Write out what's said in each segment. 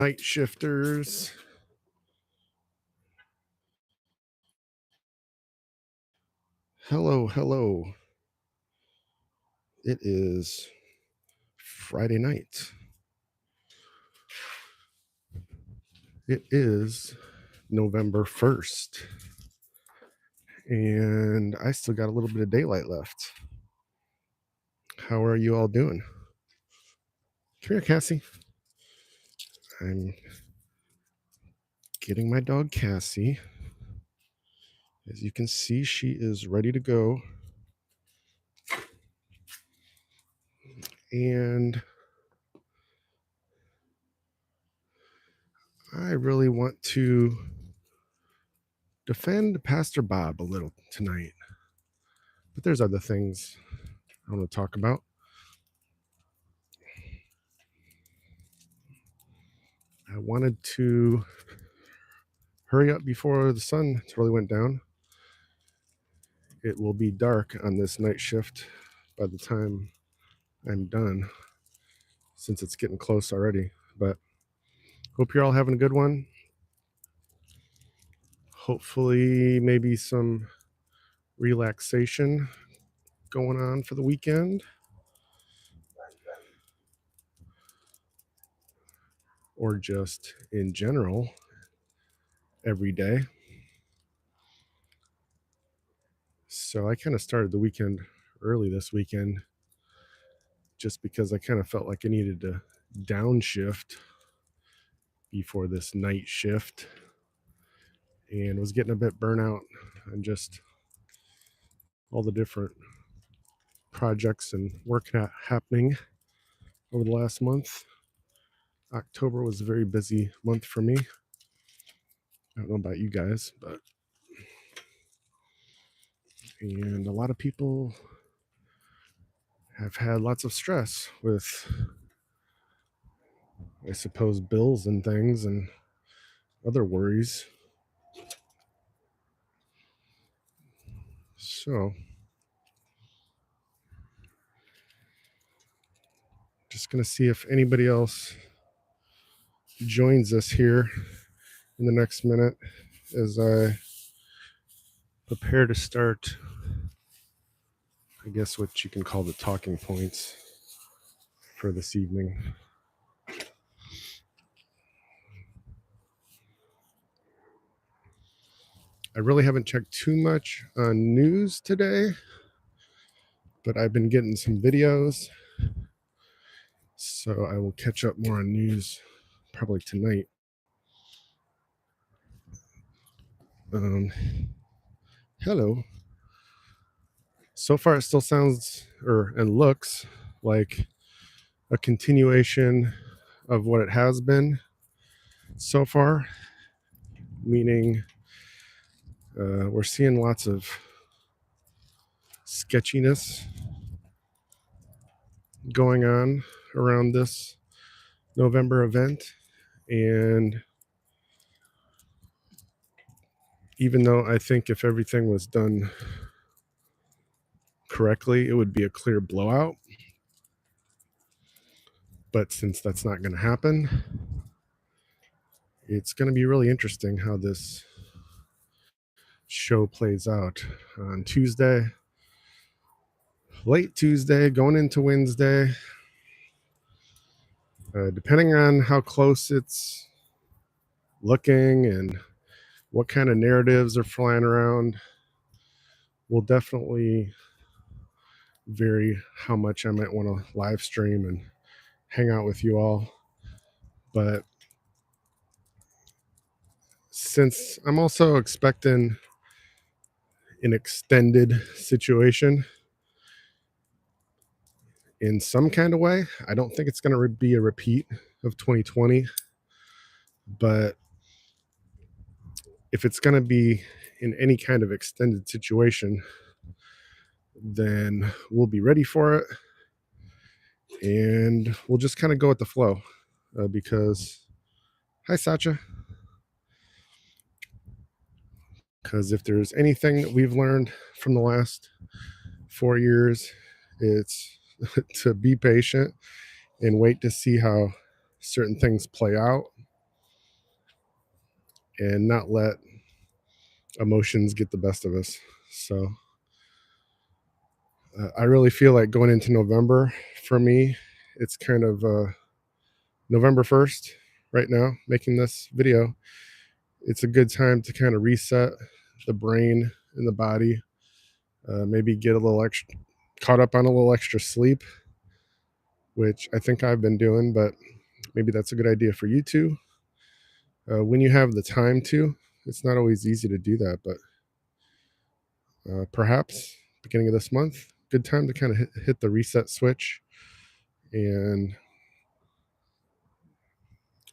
Night shifters. Hello, hello. It is Friday night. It is November 1st. And I still got a little bit of daylight left. How are you all doing? Come here, Cassie. I'm getting my dog Cassie. As you can see, she is ready to go. And I really want to defend Pastor Bob a little tonight. But there's other things I want to talk about. I wanted to hurry up before the sun really went down. It will be dark on this night shift by the time I'm done, since it's getting close already. But hope you're all having a good one. Hopefully, maybe some relaxation going on for the weekend. Or just in general, every day. So I kind of started the weekend early this weekend just because I kind of felt like I needed to downshift before this night shift and was getting a bit burnout on just all the different projects and work happening over the last month. October was a very busy month for me. I don't know about you guys, and a lot of people have had lots of stress with, I suppose, bills and things and other worries. So just going to see if anybody else joins us here in the next minute as I prepare to start, I guess, what you can call the talking points for this evening. I really haven't checked too much on news today, but I've been getting some videos, so I will catch up more on news probably tonight. Hello. So far, it still sounds and looks like a continuation of what it has been so far, meaning we're seeing lots of sketchiness going on around this November event. And even though I think if everything was done correctly, it would be a clear blowout. But since that's not going to happen, it's going to be really interesting how this show plays out on Tuesday, late Tuesday, going into Wednesday. Depending on how close it's looking and what kind of narratives are flying around, will definitely vary how much I might want to live stream and hang out with you all. But since I'm also expecting an extended situation in some kind of way, I don't think it's going to be a repeat of 2020. But if it's going to be in any kind of extended situation, then we'll be ready for it. And we'll just kind of go with the flow because, hi, Satcha. Because if there's anything that we've learned from the last 4 years, it's to be patient and wait to see how certain things play out and not let emotions get the best of us. So I really feel like going into November, for me, it's kind of November 1st right now, making this video. It's a good time to kind of reset the brain and the body, maybe get a little extra, caught up on a little extra sleep, which I think I've been doing, but maybe that's a good idea for you too. When you have the time to, it's not always easy to do that, but perhaps beginning of this month, good time to kind of hit the reset switch. And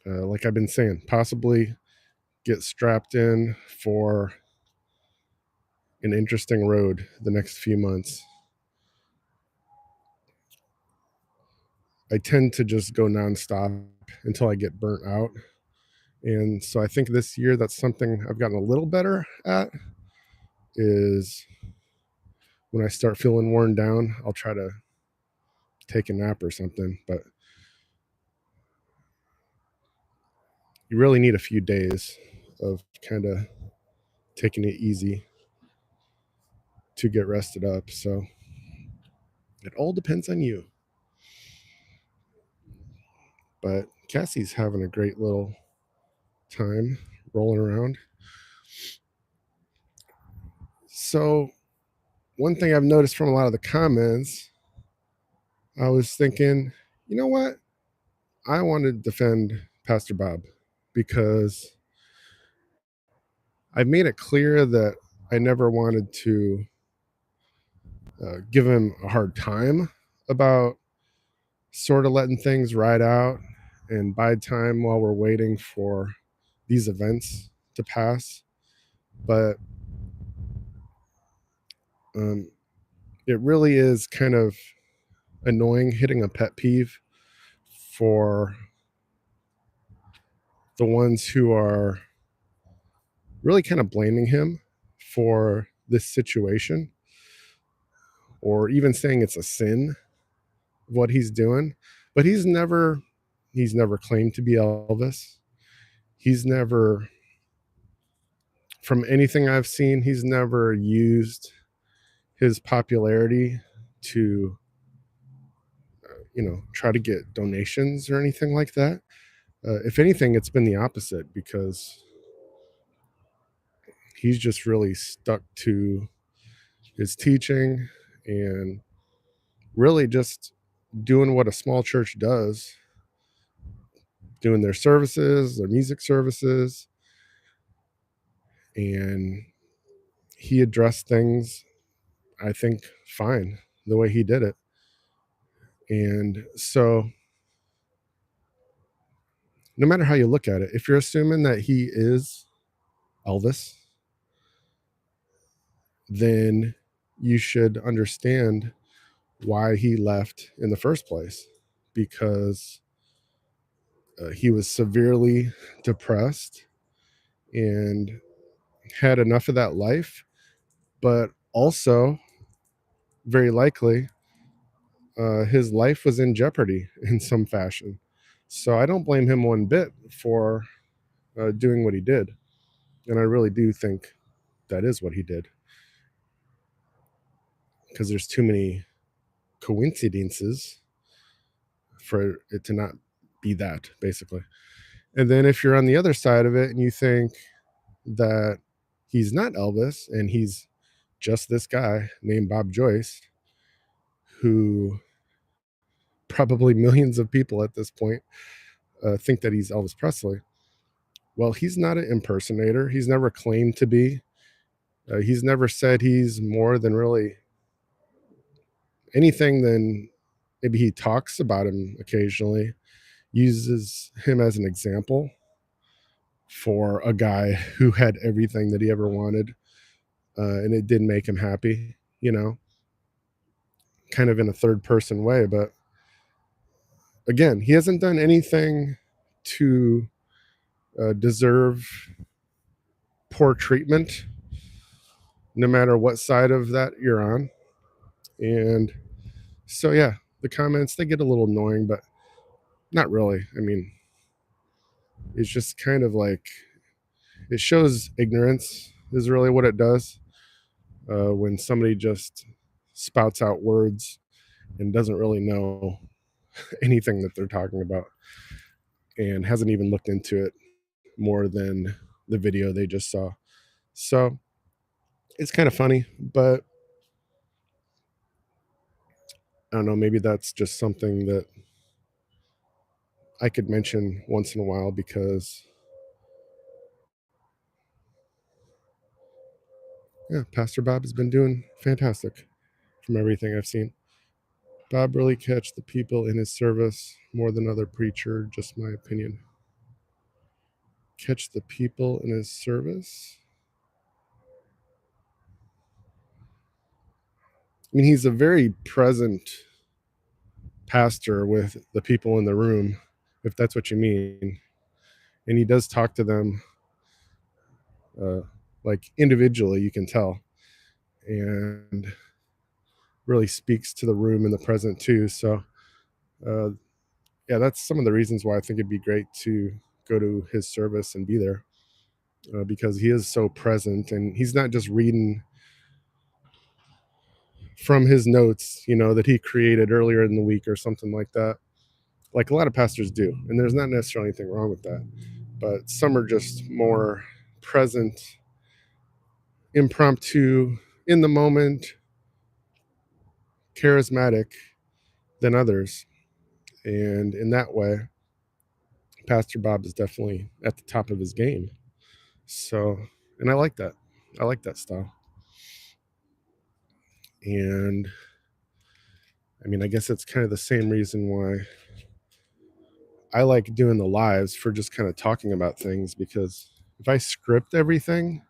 like I've been saying, possibly get strapped in for an interesting road the next few months. I tend to just go nonstop until I get burnt out. And so I think this year that's something I've gotten a little better at, is when I start feeling worn down, I'll try to take a nap or something. But you really need a few days of kind of taking it easy to get rested up. So it all depends on you. But Cassie's having a great little time rolling around. So one thing I've noticed from a lot of the comments, I was thinking, you know what? I want to defend Pastor Bob because I've made it clear that I never wanted to give him a hard time about sort of letting things ride out and bide time while we're waiting for these events to pass. But it really is kind of annoying, hitting a pet peeve for the ones who are really kind of blaming him for this situation, or even saying it's a sin what he's doing. But he's never claimed to be Elvis. He's never, from anything I've seen, he's never used his popularity to try to get donations or anything like that. If anything, it's been the opposite, because he's just really stuck to his teaching and really just doing what a small church does, doing their services, their music services. And he addressed things, I think, fine the way he did it. And so no matter how you look at it, if you're assuming that he is Elvis, then you should understand why he left in the first place, because he was severely depressed and had enough of that life, but also very likely his life was in jeopardy in some fashion. So I don't blame him one bit for doing what he did. And I really do think that is what he did, because there's too many coincidences for it to not be that, basically. And then if you're on the other side of it and you think that he's not Elvis and he's just this guy named Bob Joyce, who probably millions of people at this point think that he's Elvis Presley. Well, he's not an impersonator. He's never claimed to be. He's never said he's more than really anything than maybe he talks about him occasionally, uses him as an example for a guy who had everything that he ever wanted, and it didn't make him happy, kind of in a third person way. But again, he hasn't done anything to deserve poor treatment, no matter what side of that you're on. And so, yeah, the comments, they get a little annoying, but not really. I mean, it's just kind of like, it shows ignorance is really what it does. When somebody just spouts out words and doesn't really know anything that they're talking about and hasn't even looked into it more than the video they just saw. So it's kind of funny, but I don't know, maybe that's just something that I could mention once in a while because, yeah, Pastor Bob has been doing fantastic from everything I've seen. Bob really catch the people in his service more than other preacher, just my opinion. Catch the people in his service? I mean, he's a very present pastor with the people in the room, if that's what you mean. And he does talk to them like individually, you can tell, and really speaks to the room and the present too. So, yeah, that's some of the reasons why I think it'd be great to go to his service and be there, because he is so present and he's not just reading from his notes, that he created earlier in the week or something like that, like a lot of pastors do. And there's not necessarily anything wrong with that, but some are just more present, impromptu, in the moment, charismatic than others. And in that way, Pastor Bob is definitely at the top of his game. So, and I like that. I like that style. And I mean, I guess it's kind of the same reason why I like doing the lives, for just kind of talking about things, because if I script everything,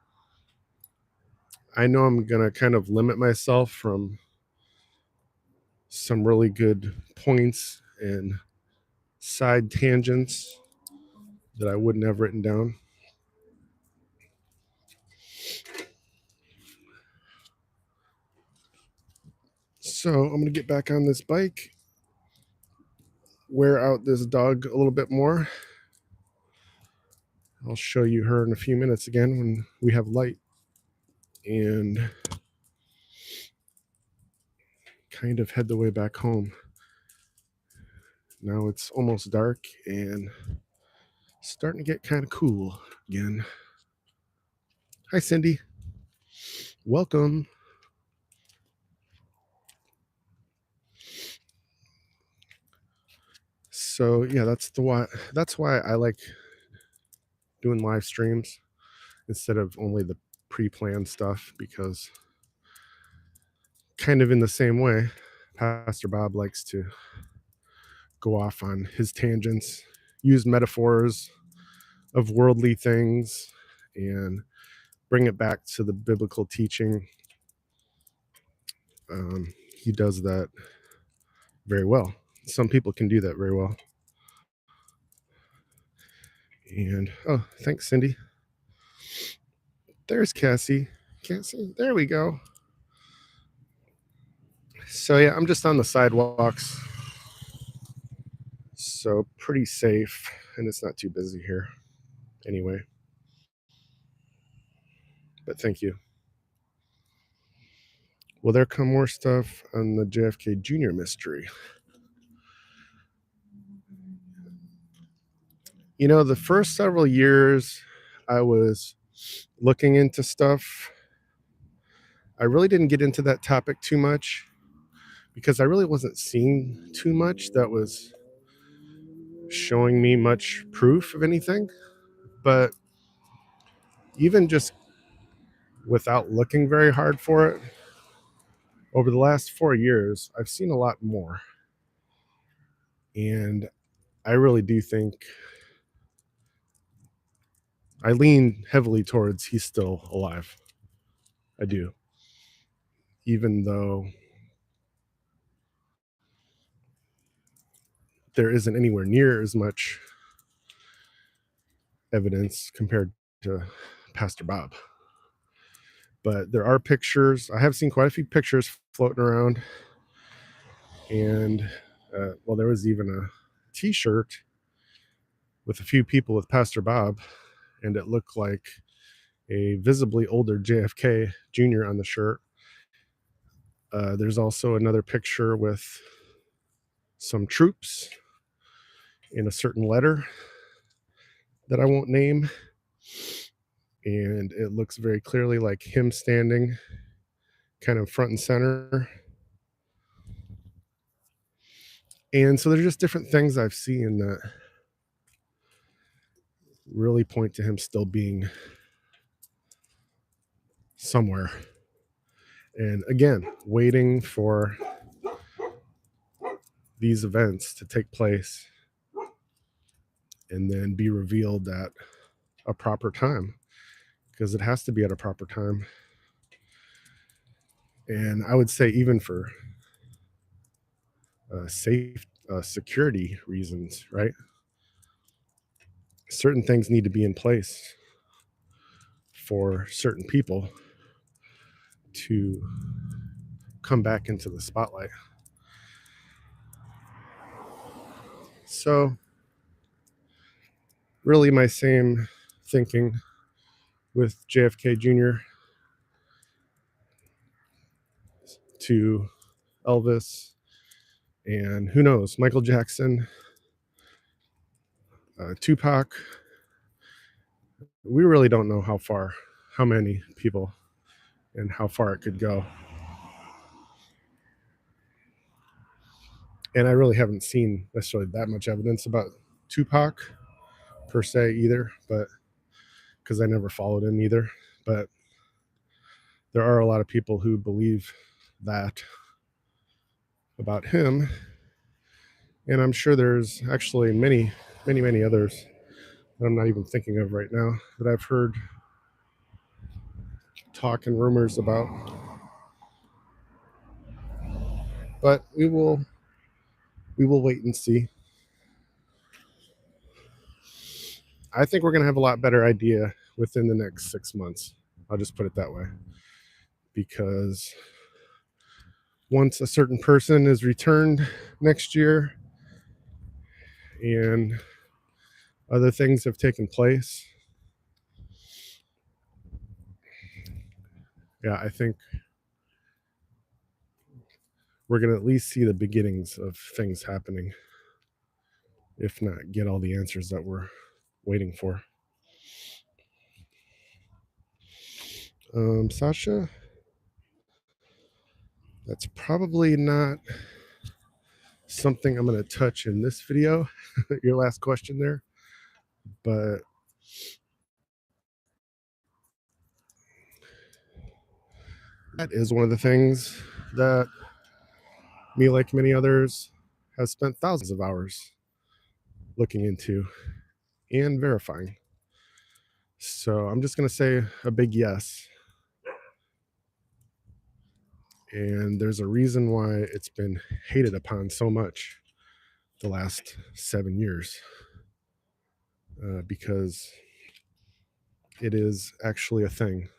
I know I'm going to kind of limit myself from some really good points and side tangents that I wouldn't have written down. So I'm going to get back on this bike, wear out this dog a little bit more. I'll show you her in a few minutes again when we have light, and kind of head the way back home. Now it's almost dark and starting to get kind of cool again. Hi, Cindy. Welcome. So yeah, that's why I like doing live streams instead of only the pre-planned stuff, because kind of in the same way, Pastor Bob likes to go off on his tangents, use metaphors of worldly things, and bring it back to the biblical teaching. He does that very well. Some people can do that very well. And oh, thanks, Cindy. There's Cassie. There we go. So yeah, I'm just on the sidewalks, so pretty safe, and it's not too busy here anyway. But thank you. Will there come more stuff on the JFK Jr. mystery? The first several years I was looking into stuff, I really didn't get into that topic too much because I really wasn't seeing too much that was showing me much proof of anything. But even just without looking very hard for it, over the last 4 years, I've seen a lot more. And I really do think I lean heavily towards he's still alive. I do. Even though there isn't anywhere near as much evidence compared to Pastor Bob. But there are pictures. I have seen quite a few pictures floating around. And, well, there was even a t-shirt with a few people with Pastor Bob. And it looked like a visibly older JFK Jr. on the shirt. There's also another picture with some troops in a certain letter that I won't name. And it looks very clearly like him standing kind of front and center. And so there's just different things I've seen that really point to him still being somewhere. And again, waiting for these events to take place and then be revealed at a proper time, because it has to be at a proper time. And I would say even for safe security reasons, right? Certain things need to be in place for certain people to come back into the spotlight. So really my same thinking with JFK Jr. to Elvis, and who knows, Michael Jackson, Tupac. We really don't know how many people, and how far it could go. And I really haven't seen necessarily that much evidence about Tupac per se either, but because I never followed him either. But there are a lot of people who believe that about him. And I'm sure there's actually many others that I'm not even thinking of right now that I've heard talk and rumors about. But we will wait and see. I think we're going to have a lot better idea within the next 6 months. I'll just put it that way. Because once a certain person is returned next year and other things have taken place, yeah, I think we're going to at least see the beginnings of things happening, if not get all the answers that we're waiting for. Sasha, that's probably not something I'm going to touch in this video, your last question there, but that is one of the things that me, like many others, has spent thousands of hours looking into and verifying. So I'm just going to say a big yes. And there's a reason why it's been hated upon so much the last 7 years, because it is actually a thing,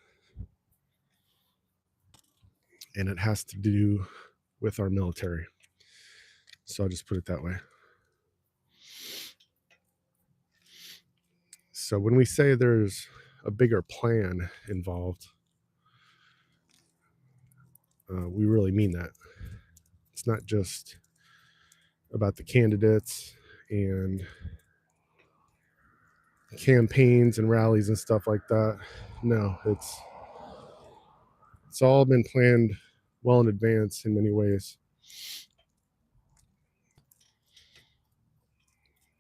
and it has to do with our military. So I'll just put it that way. So when we say there's a bigger plan involved, we really mean that. It's not just about the candidates and campaigns and rallies and stuff like that. No, it's all been planned well in advance in many ways.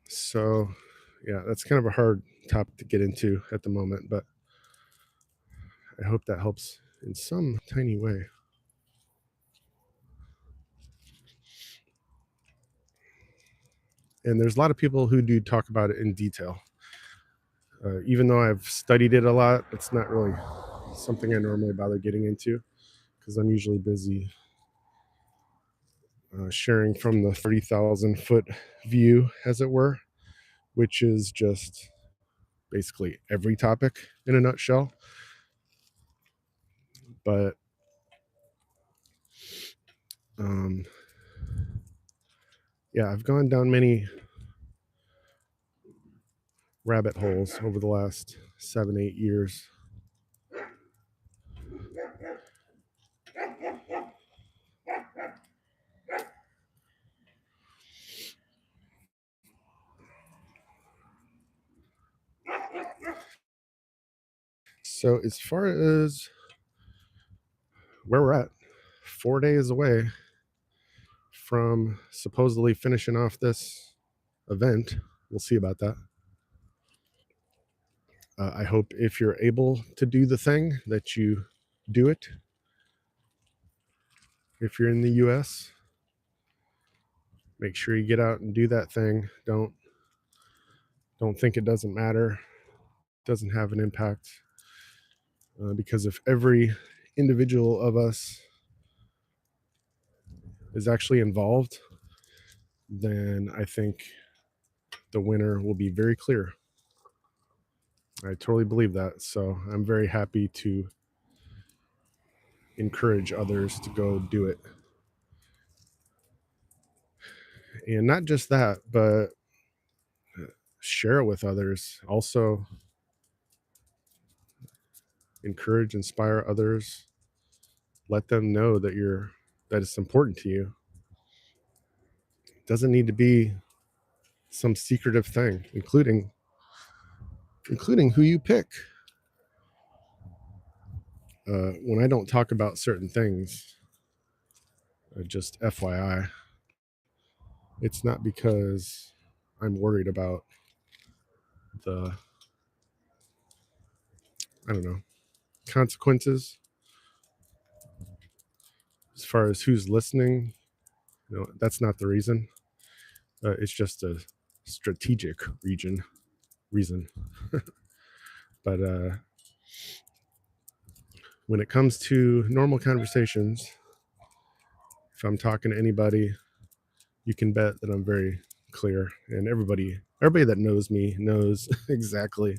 So yeah, that's kind of a hard topic to get into at the moment, but I hope that helps in some tiny way. And there's a lot of people who do talk about it in detail. Even though I've studied it a lot, it's not really something I normally bother getting into, because I'm usually busy sharing from the 30,000-foot view, as it were, which is just basically every topic in a nutshell. But yeah, I've gone down many rabbit holes over the last 7-8 years So as far as where we're at, 4 days away from supposedly finishing off this event. We'll see about that. I hope if you're able to do the thing that you do it. If you're in the US, make sure you get out and do that thing. Don't think it doesn't matter. It doesn't have an impact. Because if every individual of us is actually involved, then I think the winner will be very clear. I totally believe that. So I'm very happy to encourage others to go do it. And not just that, but share it with others. Also encourage, inspire others. Let them know that it's important to you. It doesn't need to be some secretive thing, including who you pick. When I don't talk about certain things, just FYI, it's not because I'm worried about the, I don't know, consequences as far as who's listening. That's not the reason. It's just a strategic reason. But when it comes to normal conversations, if I'm talking to anybody, you can bet that I'm very clear, and everybody that knows me knows exactly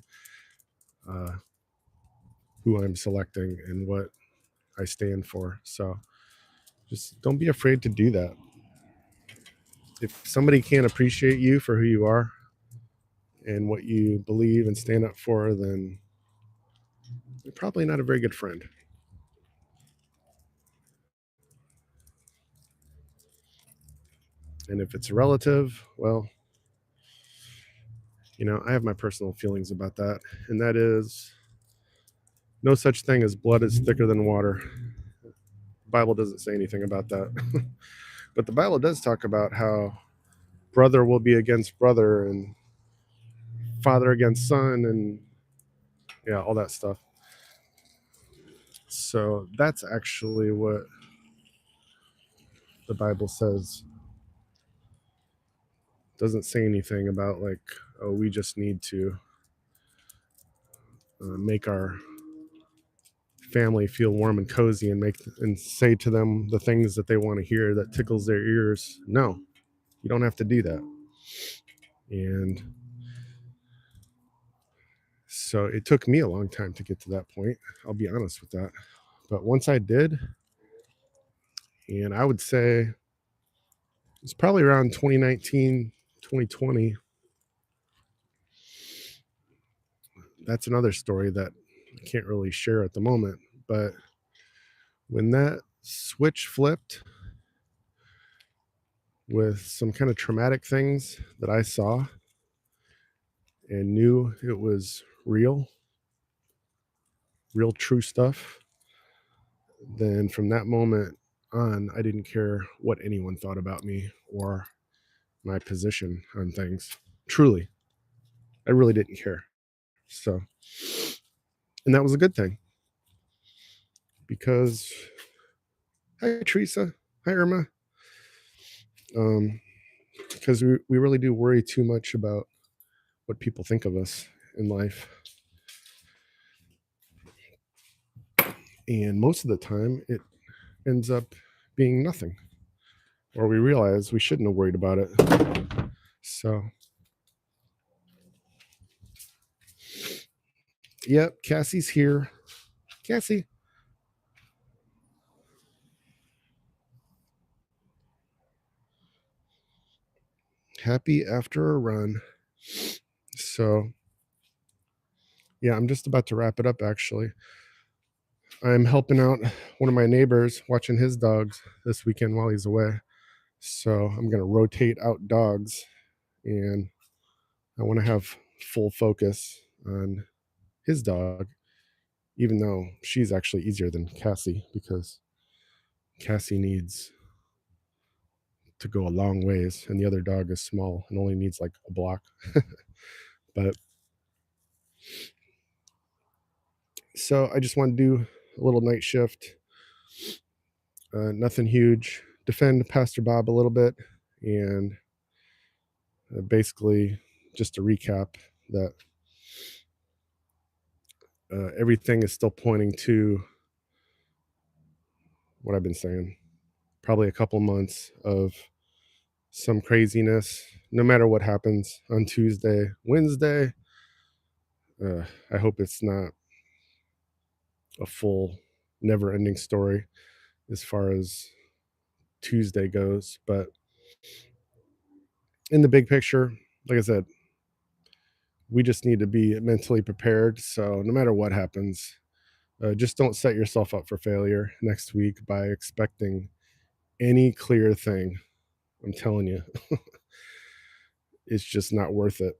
who I'm selecting and what I stand for. So just don't be afraid to do that. If somebody can't appreciate you for who you are and what you believe and stand up for, then you're probably not a very good friend. And if it's a relative, well, I have my personal feelings about that. And that is no such thing as blood is thicker than water. The Bible doesn't say anything about that. But the Bible does talk about how brother will be against brother and father against son and all that stuff. So that's actually what the Bible says. It doesn't say anything about like, oh, we just need to make our family feel warm and cozy and say to them the things that they want to hear that tickles their ears. No, you don't have to do that. And so it took me a long time to get to that point. I'll be honest with that. But once I did, and I would say it's probably around 2019, 2020. That's another story that I can't really share at the moment. But when that switch flipped with some kind of traumatic things that I saw and knew it was real true stuff, then from that moment on, I didn't care what anyone thought about me or my position on things. Truly, I really didn't care. So, and that was a good thing, because hi Teresa, hi Irma. Because we really do worry too much about what people think of us in life. And most of the time it ends up being nothing, or we realize we shouldn't have worried about it. So, yep, Cassie's here. Cassie. Happy after a run. So, yeah, I'm just about to wrap it up, actually. I'm helping out one of my neighbors, watching his dogs this weekend while he's away. So I'm going to rotate out dogs, and I want to have full focus on his dog even though she's actually easier than Cassie, because Cassie needs to go a long ways and the other dog is small and only needs like a block. But so I just want to do a little night shift, nothing huge, defend Pastor Bob a little bit, and basically just to recap that everything is still pointing to what I've been saying, probably a couple months of some craziness, no matter what happens on Tuesday, Wednesday. I hope it's not a full never-ending story as far as Tuesday goes, but in the big picture, like I said, we just need to be mentally prepared. So no matter what happens, just don't set yourself up for failure next week by expecting any clear thing. I'm telling you, it's just not worth it.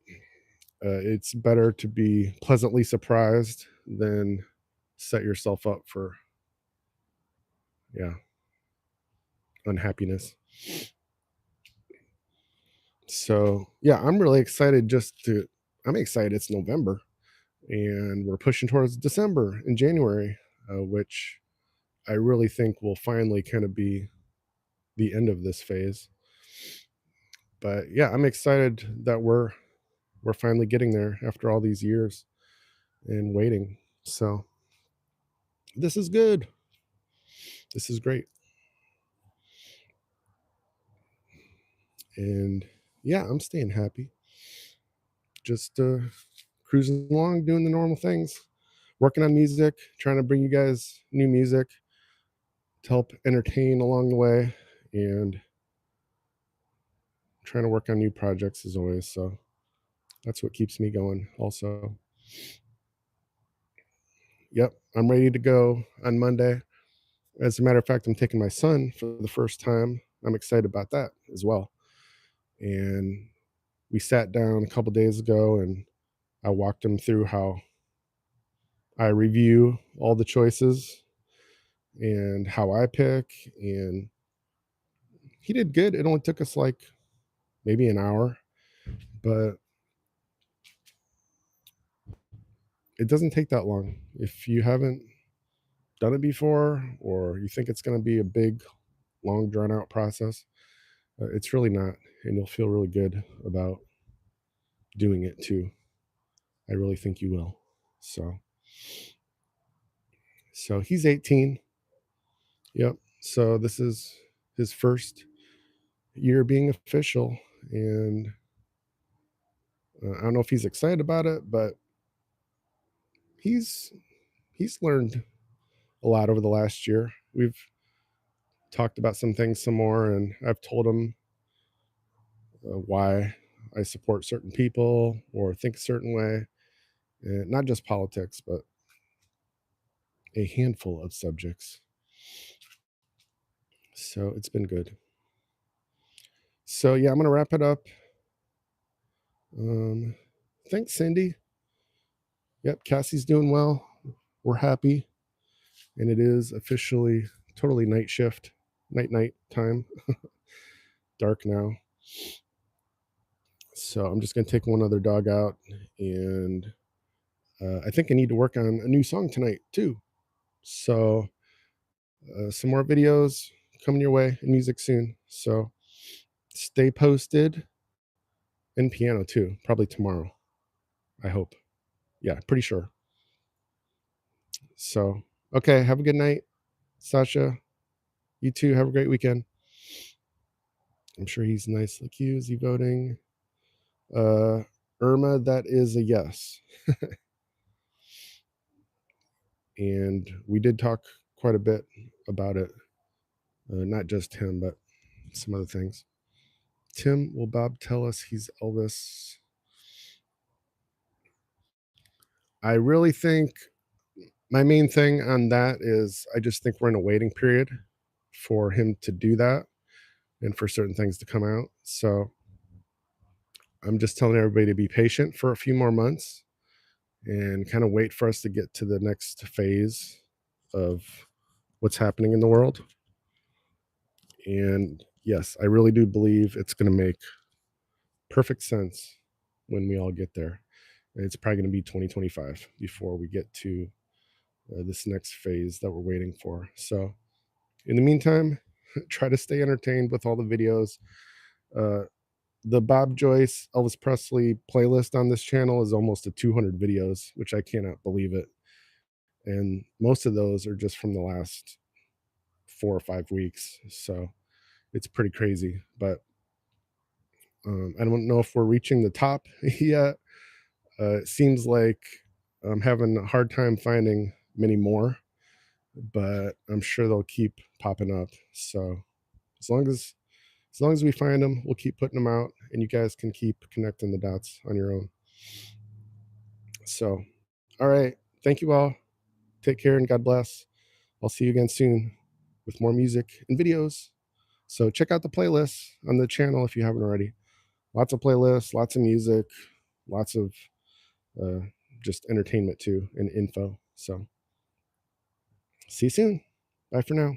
It's better to be pleasantly surprised than set yourself up for, unhappiness. So I'm really excited. I'm excited. It's November and we're pushing towards December and January, which I really think will finally kind of be the end of this phase. But I'm excited that we're finally getting there after all these years and waiting. So this is good. This is great. And I'm staying happy. Just cruising along, doing the normal things, working on music, trying to bring you guys new music to help entertain along the way, and trying to work on new projects as always. So that's what keeps me going also. I'm ready to go on Monday. As a matter of fact, I'm taking my son for the first time. I'm excited about that as well. And we sat down a couple days ago and I walked him through how I review all the choices and how I pick. And he did good. It only took us like maybe an hour, but it doesn't take that long. If you haven't done it before or you think it's going to be a big, long, drawn out process, it's really not. And you'll feel really good about doing it too. I really think you will. So he's 18. Yep. So this is his first year being official, and I don't know if he's excited about it, but he's learned a lot over the last year. We've talked about some things some more, and I've told him why I support certain people or think a certain way, and not just politics, but a handful of subjects. So it's been good. So I'm going to wrap it up. Thanks, Cindy. Yep, Cassie's doing well. We're happy. And it is officially totally night shift, night time. Dark now. So I'm just going to take one other dog out. And I think I need to work on a new song tonight, too. So some more videos coming your way and music soon. So stay posted. And piano, too. Probably tomorrow. I hope. Pretty sure. So, okay. Have a good night, Sasha. You too. Have a great weekend. I'm sure he's nice like you. Is he voting? Irma, that is a yes. And we did talk quite a bit about it. Not just him, but some other things. Tim, will Bob tell us he's Elvis? I really think my main thing on that is I just think we're in a waiting period for him to do that and for certain things to come out. So I'm just telling everybody to be patient for a few more months. and kind of wait for us to get to the next phase of what's happening in the world. And yes, I really do believe it's going to make perfect sense when we all get there. It's probably going to be 2025 before we get to this next phase that we're waiting for. So in the meantime, try to stay entertained with all the videos. The Bob Joyce, Elvis Presley playlist on this channel is almost to 200 videos, which I cannot believe it. And most of those are just from the last 4 or 5 weeks. So it's pretty crazy. But I don't know if we're reaching the top yet. It seems like I'm having a hard time finding many more, but I'm sure they'll keep popping up. So as long as we find them, we'll keep putting them out, and you guys can keep connecting the dots on your own. So, all right. Thank you all. Take care and God bless. I'll see you again soon with more music and videos. So check out the playlists on the channel if you haven't already. Lots of playlists, lots of music, lots of just entertainment too and info. So see you soon. Bye for now.